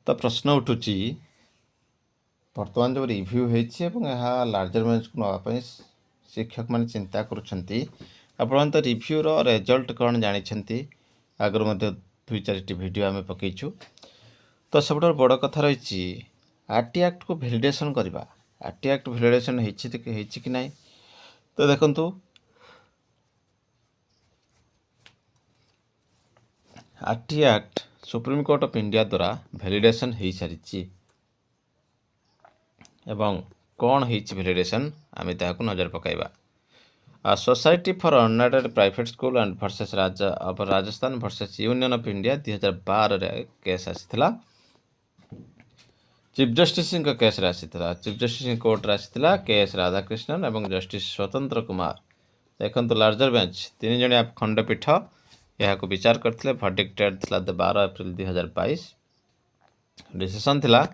तो प्रश्न उठुची बर्तमान जो रिव्यू होती लार्जर बेंच को नापी शिक्षक मैंने चिंता करुँच तो रिव्यू रिजल्ट कौन जानते आगर दुई चार वीडियो आम पकईचु तो सब बड़ कथा रही आरटी एक्ट को भैलिडेसन करवा आरटी एक्ट भैलिडेसन कि ना तो देखु RT act supreme court of India द्वारा भैलिडेसन हो सारी एवं कौन भैलिडेसन आम ताकू नजर पकाइबा society for unaided private school and versus Rajasthan versus union of India 2012 रे केस आसीथिला चीफ जस्टिस केस आसीथिला चीफ जस्टिस कोर्ट आसीथिला केएस राधाकृष्णन एवं जस्टिस स्वतंत्र कुमार देखंतु लार्जर बेंच 3 जणिया खंडपीठ यह विचार करते भर्डिक्ट था 12 एप्रिल 2022 डिसीजन थिला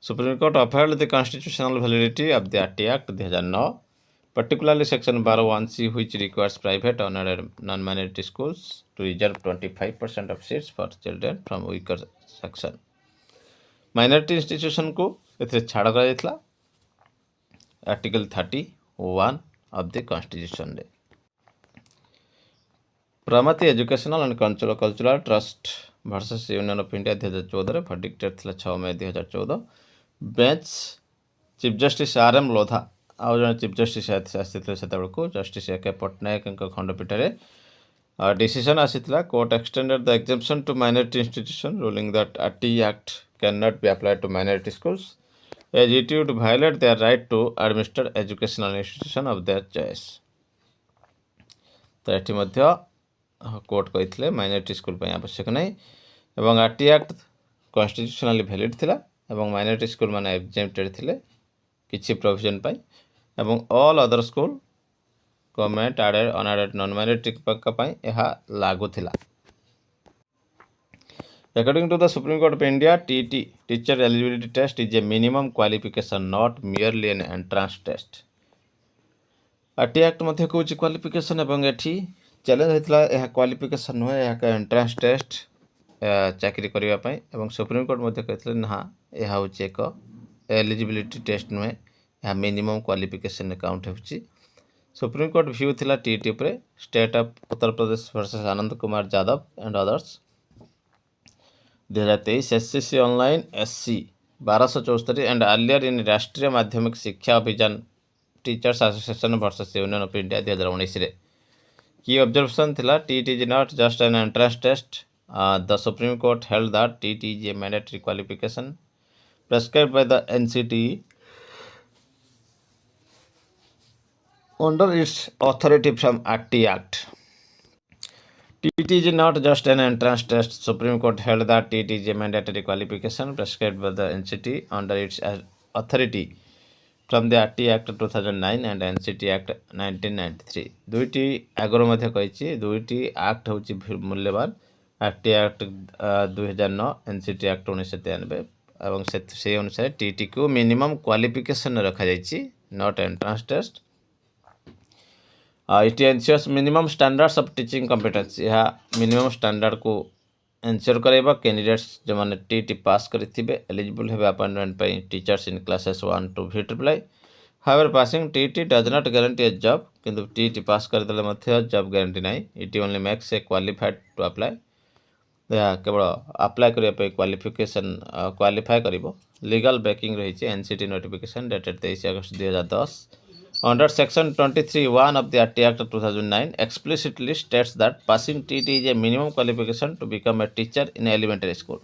supreme court upheld the constitutional validity of the RT act 2009 particularly section 1C which requires private non-minority schools to reserve 25% of seats for children from weaker section minority institution को एथे छाड़ करा जायतला article 31 of the constitution रे Pramati educational and cultural trust versus union of India 2014 भर्डिक्टेड था 6 मई 2014 bench chief justice RM. Lodha आउ जन chief justice आसी से जस्टिस ए के पट्टनायक खंडपीठ डिसीजन आसीथिला court extended the exemption to minority institution ruling that RT act can not be applied to minority schools as it would violate their right to administer educational institution of their choice तो एठी मध्य court कही minority school आवश्यक नहीं एवं RT act constitutionally valid थिला एवं minority school माने एग्जेम्प्टेड थिले किछि प्रोविजन पाई एवं all other school government aided unaided non minority पाई यह लागू थिला according to the supreme court of India TET teacher eligibility test is a minimum qualification not merely an entrance test RT act मध्य कौच qualification एवं एठी challenge होता है क्वालिफिकेशन नुहे यह एंट्रांस टेस्ट चाकरी करने एवं सुप्रीम कोर्ट मध्य कहते ना यह हूँ एक एलिजिबिलिटी टेस्ट नुहे यह मिनिमम क्वालिफिकेशन काउंट हो सुप्रीम कोर्ट व्यू थिला टीटी उपरे state of Uttar Pradesh versus Anand Kumar Yadav and others 2023 SCC online SC 1274 and earlier in Rashtriya Madhyamik Shiksha Abhiyan teachers association versus union of India 2019 रे की ऑब्जर्वेशन थिला TT is not just an entrance test the supreme court held that TT is a mandatory qualification prescribed by the NCT under its authority from RT Act. TT is not just an entrance test. Supreme Court held that TT is a mandatory qualification prescribed by the NCT under its authority from the RT Act 2009 and NCT Act 1993. दुईटी Agar मध्य कही दुईटी act हूँ मूल्यवान RT Act 2009 NCT Act 1993 एवं से अनुसार TT को minimum qualification रखा जाइए not entrance test it ensures minimum standards of teaching competence यह मिनिमम स्टैंडर्ड को एनश्योर कराइबा कैंडिडेट्स जो मैंने टीटी पास करेंगे एलिजिबल है अपॉइंटमेंट पे teachers in classes 1 to VEE however passing TT does not guarantee a job किंतु TT pass करदेले जॉब गारंटी ना it only makes a qualified to apply यह केवल अप्लाई करने क्वालिफिकेशन क्वालिफाई कर लीगल बैकिंग रही एनसीटी नोटिफिकेशन डेटेड 23 अगस्त 2010 under section 23(1) of the RT Act 2009 explicitly states that passing TT is a minimum qualification to become a teacher in elementary school.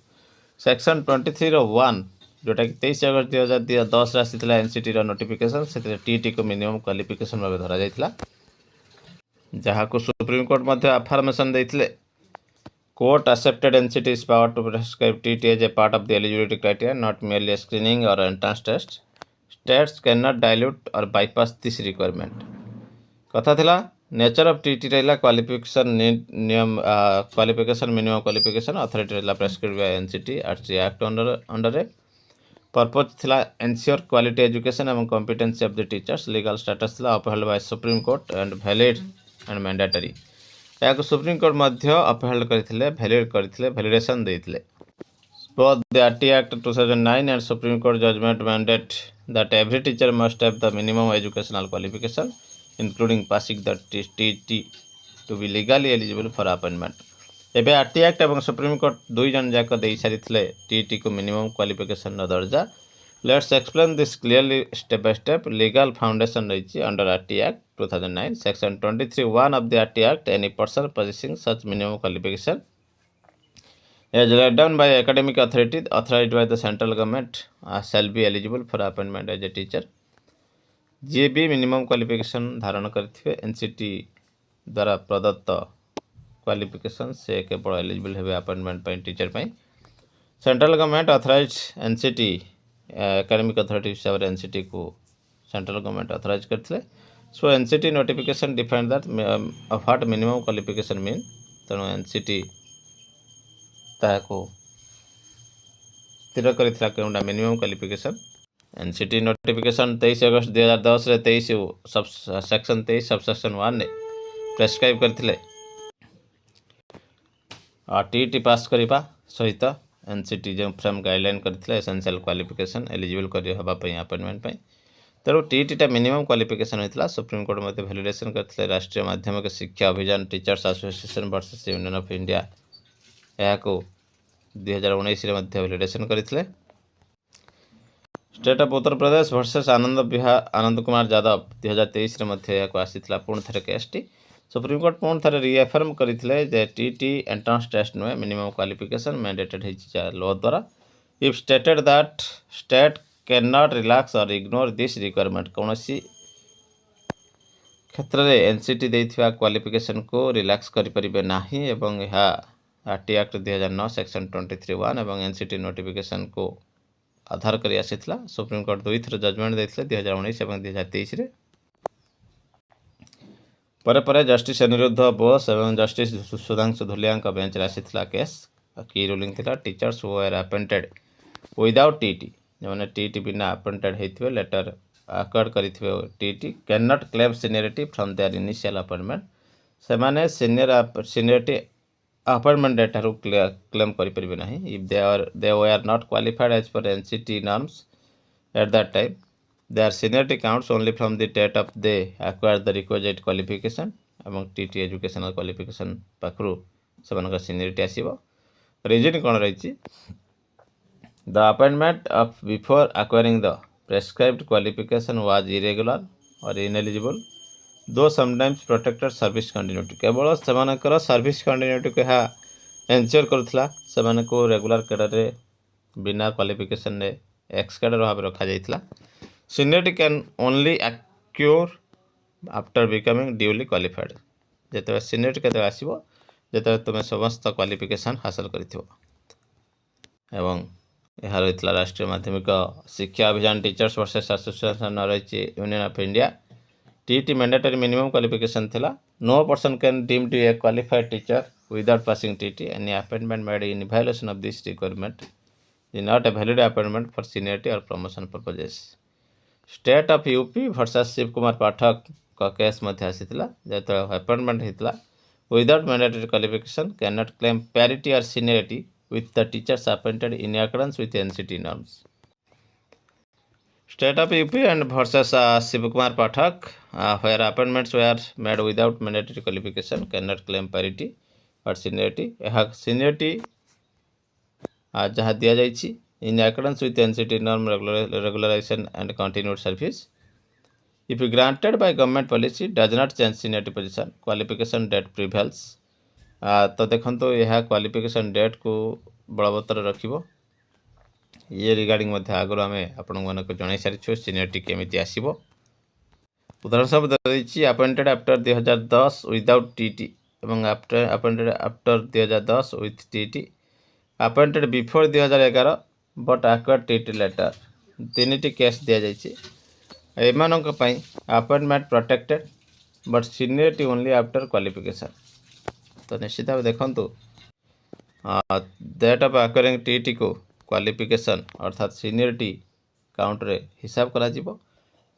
Section 23(1) जोटा कि 23 अगस्त 2010 आसी NCT notification से TT को minimum qualification भाव धरा जाइथिला जहाँ को supreme court Madhya affirmation देइथिले Court accepted NCT's power to prescribe TT as a part of the eligibility criteria, not merely a screening or entrance test. States cannot dilute or bypass this requirement. कथा थिला nature of TET रहा qualification नियम qualification minimum qualification authority रहा prescribed by NCTE RT act under purpose थिला ensure quality education एवं competency of the teachers legal status थिला upheld by supreme court and valid and mandatory या supreme court मध्य upheld करथिले valid करथिले validation देथिले Both the RT Act 2009 and Supreme Court judgment mandate that every teacher must have the minimum educational qualification, including passing the TET, to be legally eligible for appointment. ଏବେ RT Act ଏବଂ supreme court ଦୁଇ ଜଣ ଯାକ ଦେଇ ସାରିଥିଲେ TET କୁ minimum କ୍ୱାଲିଫିକେସନର ଦର୍ଜା। Let's explain this clearly step by step. Legal foundation ରହିଛି under RT Act 2009 section 23(1) of the RT Act. Any person possessing such minimum qualification as laid down by academic authority authorized by the central government shall be eligible for appointment as a teacher. जी भी minimum qualification धारण करेंगे NCT द्वारा प्रदत्त qualification से केवल eligible हेबे appointment पे teacher पे। Central government authorise NCTE academic authority हिसाब से एनसीटी को सेंट्रल गवर्नमेंट ऑथराइज करथिले। So NCTE notification define that what minimum qualification mean. तेणु एनसीटी ताको स्थिर करथिला केउंडा मिनिमम क्वालिफिकेशन। एनसीटी नोटिफिकेशन 23 अगस्त 2010 रे 23 सेक्शन 23 सबसेक्शन 1 ने प्रेस्क्राइब करथिले टीटी पास करबा सहित एनसीटी जो फ्रेम गाइडलाइन करथिले एसेंशियल क्वालिफिकेशन एलिजिबल करियो हबा पई अपॉइंटमेंट पई। तेणु टीटीटा मिनिमम क्वालिफिकेशन होता सुप्रीम कोर्ट मध्य भैलिडेसन करते Rashtriya Madhyamik Shiksha Abhiyan teachers association versus union of India यहाँ 2019 भैलिडेसन करते। State of Uttar Pradesh versus Anand Kumar Yadav 2023 आसीला पुणी थे केसटी। सुप्रीम कोर्ट पुणी थे रिएफर्म करते टीटी एंट्रांस टेस्ट नुहे मिनिमम क्वालिफिकेशन मैंडेटेड है लॉ द्वारा। If stated that state can not relax और इग्नोर दिस रिक्वायरमेंट कौन सी क्षेत्र में एनसीटी देथिबा क्वालिफिकेशन को रिलैक्स करें ना एवं यह आरटी एक्ट 2009 सेक्शन 23(1) एवं एनसीटी नोटिफिकेशन को आधार कर आसीथिला। सुप्रीम कोर्ट दुई थर जजमेंट देथिले 2019 एवं 2023 रे। परे जस्टिस अनिरुद्ध बोस एवं जस्टिस सुधांशु धुलिया बेंच आसीथिला केस। की रूलिंग थिला teachers who are appointed without TET जो टीटी बिना अपॉइंटेड होते लेटर आकॉर्ड करेंगे TET can not claim seniority from their initial appointment से माने सीनियरिटी अपॉइंटमेंट डेट क्लेम करें ना if they were not qualified as per NCTE norms at that time their seniority counts only from the date of they acquire the requisite qualification एवं TT educational qualification पाखु से seniority आसीबो। Reason कौन रही The appointment of before acquiring the prescribed qualification was irregular or ineligible, though sometimes protected service continuity. केवल सेमानकर service continuity को यह ensure करुला सेमान को regular cadre रे बिना क्वालिफिकेशन रे एक्स कैडर भाव रखा जाइथिला। Seniority can only accrue after becoming duly qualified जेते सीनियरिटी केते आसीबो जेते तुम समस्त क्वालिफिकेशन हासिल करिथिबो। एवं यह रही राष्ट्रीय Madhyamik Shiksha Abhiyan teachers versus association रही union of India. TET mandatory minimum qualification थिला। No person can deem to a qualified teacher without passing TET. Any appointment made in violation of this requirement is not a valid appointment for seniority और promotion purposes. State of UP versus Shiv Kumar Pathak का case मध्य आसीथिला जेतो appointment होता without mandatory qualification can not claim parity और seniority with the teachers appointed in accordance with NCT norms. State of UP and versus Shivakumar Pathak, where appointments were made without mandatory qualification, cannot claim parity or seniority. Seniority जहाँ दिया जाइछि in accordance with NCT norm regularization and continued service. If granted by government policy, does not change seniority position, qualification date prevails. तो देखो यह qualification date को बलवत्तर रखिबो। ये regarding आगुरी आम आपण को जन सारी सीनियरिटी केमी आसो। उदाहरण सब रही अपॉइंटेड आफ्टर 2010 विदाउट टीटी एवं appointed after 2010 with TT, appointed before 2011 but acquired TT later. तीन केस दि जाइए एम appointment protected but seniority only after qualification. तो निश्चित भाव देखु डेट ऑफ एक्वायरिंग टीटी को क्वालिफिकेशन अर्थात सीनियरिटी काउंट रे हिसाब करा जिवो।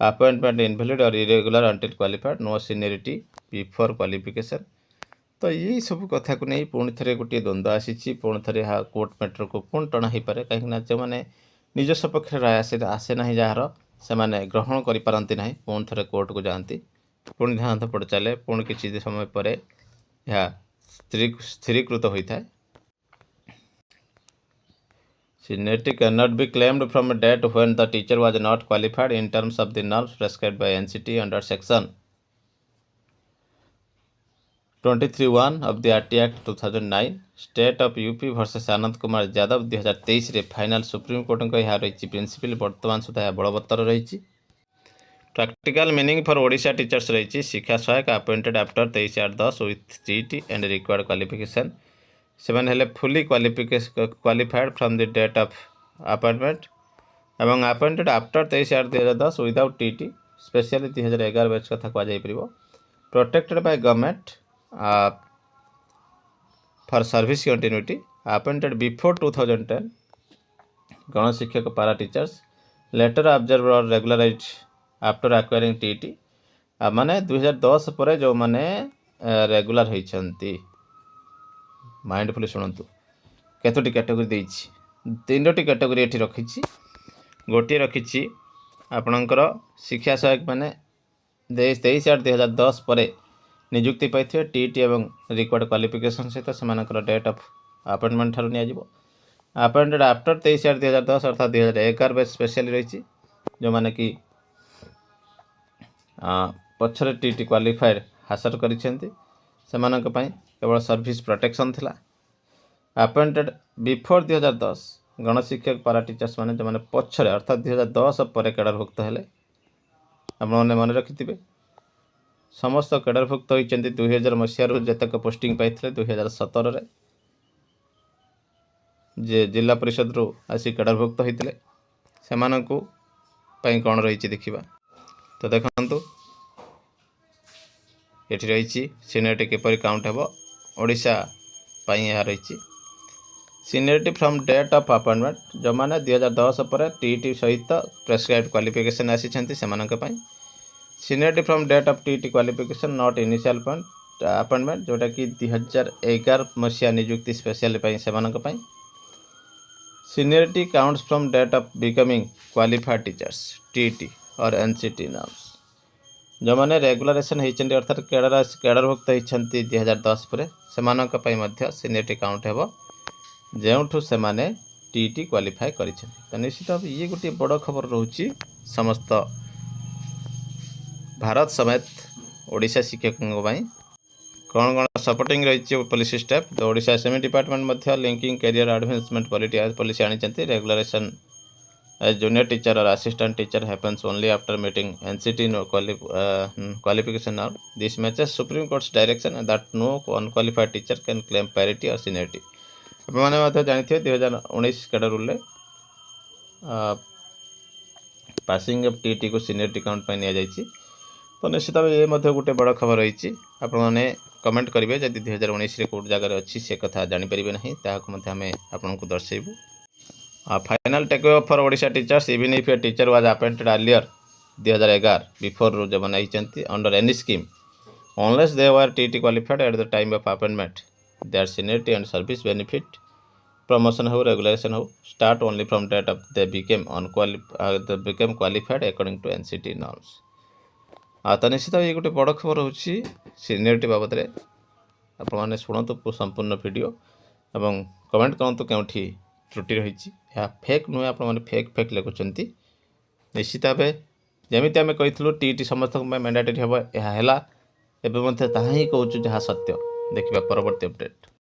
अपॉइंटमेंट इनवैलिड और irregular until qualified, no seniority before qualification. तो यही सब कथा को नहीं पुणी थे गोटे द्वंद्व आसी पुणी थे कोर्ट मैटर को पुणी टणा हो पारे कहीं जो मैंने निज सपक्ष राय आसे ना जार से ग्रहण करपारती ना पुणी थे कोर्ट को जाती पुणी देहांत पड़ चले पुणी किसी समय पर यह स्थिरीकृत होता है। Seniority cannot be claimed from a date when the teacher was not qualified in terms of the norms prescribed by NCT under section 23(1) of the RT Act 2009 State of UP versus आनंद कुमार यादव 2023 रे final supreme court को यह रही principal वर्तमान सुधा बलवत्तर रही। Practical meaning for Odisha teachers रही शिक्षा सहायक appointed after 23/10 with TT and required qualification सेवन हेले fully qualified from the date of appointment एवं appointed after 23/2010 without TT specially 2011 batch कथा कहुपर protected by government for service continuity appointed before 2010 गण शिक्षक पारा टीचर्स लेटर ऑब्जर्व और regularise after acquiring TT माने 2010 पर जो माने रेगुलर होती माइंडफुली शुणु केतोटी कैटेगरी देछि 3टी कैटेगरी एठी रखी गोटे रखी आपणकर शिक्षा सहायक मैंने 23/8/2010 पर नियुक्ति पाई TT एवं रिक्वायर्ड क्वालिफिकेशन सहित से डेट ऑफ अपॉइंटमेंट ठार नियाजिबो अपॉइंटेड आफ्टर 23/8/2010 अर्थात 2011 बैच स्पेशली रही जो माने कि पछरे TT क्वालिफाइड हासिल करिसेंती सेमानक पई केवल सर्विस प्रोटेक्शन थिला। अपॉइंटेड बिफोर 2010 गणशिक्षक पारा टीचर्स माने जो माने पछरे अर्थात 2010 पर कैडरभुक्त हेले आपने मन रखिथिबे समस्त कैडरभुक्त होइचंती 2000 मसीहारू जतक पोस्टिंग पाइथिले 2017 रे जे जिला परिषद रो आसी कैडरभुक्त होइतिले सेमानकु पई कोन रहिछि देखिबा। तो देखंतु एठी रही सीनियरिटी किपर काउंट हेबो ओडिशा पई यह रही seniority from date of appointment जो माने 2010 पर TT सहित प्रेस्क्राइब्ड क्वालिफिकेशन आसी पई seniority from date of TT qualification not initial appointment जोटा कि 2011 मसीहा नियुक्ति स्पेशल पई पई seniority counts from date of becoming qualified teachers TT और NCT नॉर्म्स जो मैंने रेगुलरेशन होती अर्थात कैडरभुक्त होती 2010 पर से सीनियरिटी काउंट हेब जो से TT क्वालिफाई कर तो निश्चित भाव ये गोटे बड़ खबर रोचे समस्त भारत समेत ओडिशा शिक्षकों कौन कौन सपोर्टिंग रही पॉलिसी स्टेप तो Odisha SME department linking career advancement policy आनी regularisation as junior teacher or assistant teacher happens only after meeting NCT qualification norm. This matches Supreme Court's direction that no unqualified teacher can claim parity or seniority. आपने जानते 2019 cadre rule passing of TT को seniority count पर नि तो निश्चित भाव ये गोटे बड़ खबर रही आपने कमेंट करेंगे जब 2019 कौट जगह अच्छी से कथा जानीपर ना आम आपको दर्शेबू। Final take away for Odisha teachers even if a teacher was appointed earlier 2011 before जो बनाई under any scheme unless they were TT qualified at the time of appointment their seniority and service benefit promotion हो regulation हो start only from date of they became qualified according to NCT norms. तो निश्चित ये गोटे बड़ खबर हो seniority बाबद में आपने शुणु संपूर्ण वीडियो एवं कमेंट करूँ केउठी त्रुटि रही फेक नुहे आपने फेक लिखुंट निश्चित भाव जमी आम कही TT समस्त मैंडेटरी हम यह ही कहूँ जहाँ सत्य देखा परवर्ती अपडेट।